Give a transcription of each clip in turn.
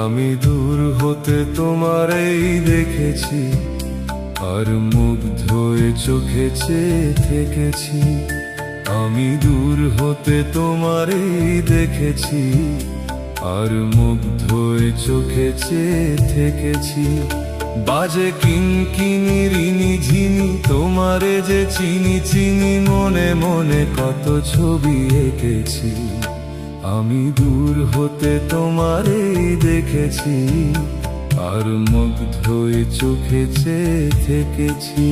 আমি দূর হতে তোমারেই দেখেছি, আর মুগ্ধ হয়ে চোখে চেয়ে থেকেছি। আমি দূর হতে তোমারেই দেখেছি, আর মুগ্ধ হয়ে চোখে চেয়ে থেকেছি। বাজে কিনকিনি রিনি ঝিনি, তোমারে যে চিনি চিনি, মনে মনে কত ছবি এঁকেছি। আমি দূর হতে তোমারেই দেখেছি, আর মুগ্ধ হয়ে চোখে চেয়ে থেকেছি।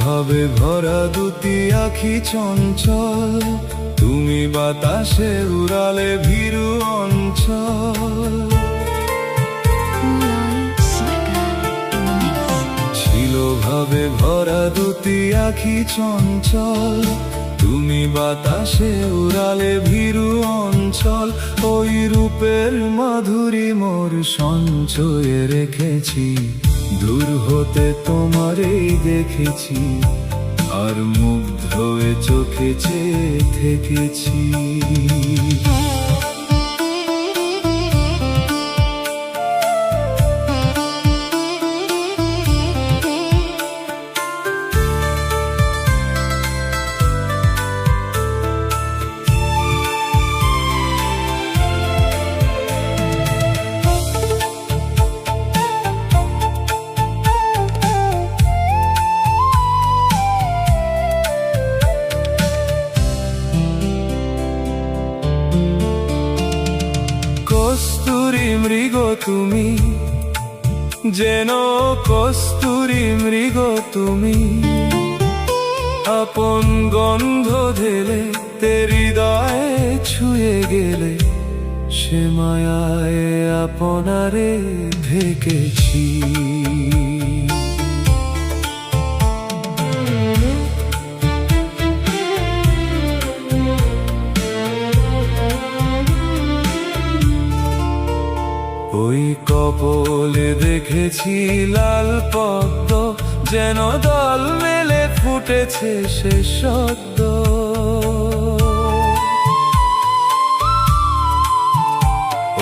ভাবে ভরা দুটি আখি চঞ্চল, তুমি বাতাসে উড়ালে ভীরু অঞ্চল। ছিল ভাবে ভরা দুটি আখি চঞ্চল, তুমি বাতাসে উড়ালে ভীরু অঞ্চল। ওই রূপের মাধুরী মোর সঞ্চয়ে রেখেছি, দূর হতে তোমারেই দেখেছি, আর মুগ্ধ হয়ে চোখে চেয়ে থেকেছি। কস্তুরী মৃগ তুমি, যেন কস্তুরী মৃগ তুমি, আপন গন্ধ ঢেলে তে হৃদয়ে ছুঁয়ে গেলে, সে মায়ায় আপনারে ঢেকেছি। ওই কপলে দেখেছি লাল পদ্ম, যেন দল মেলে ফুটেছে সে সদ্য।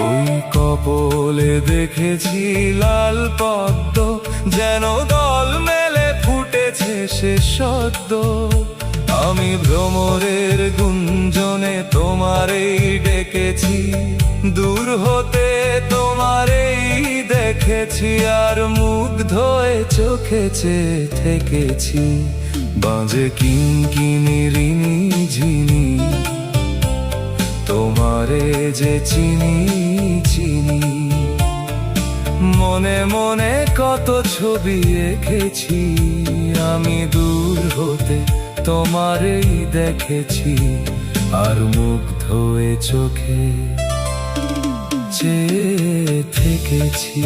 ওই কপলে দেখেছি লাল পদ্ম, যেন দল মেলে ফুটেছে সে সদ্য। আমি ভ্রমরের গুঞ্জনে তোমারেই ডেকেছি, দূর হতে তোমারেই দেখেছি, আর মুগ্ধ হয়ে চোখে চেয়ে থেকেছি। বাজে কিনকিনি রিনি ঝিনি, তোমারে যে চিনি চিনি, মনে মনে কত ছবি এঁকেছি। আমি দূর হতে তোমারেই দেখেছি, আর মুগ্ধ হয়ে চোখে চেয়ে থেকেছি।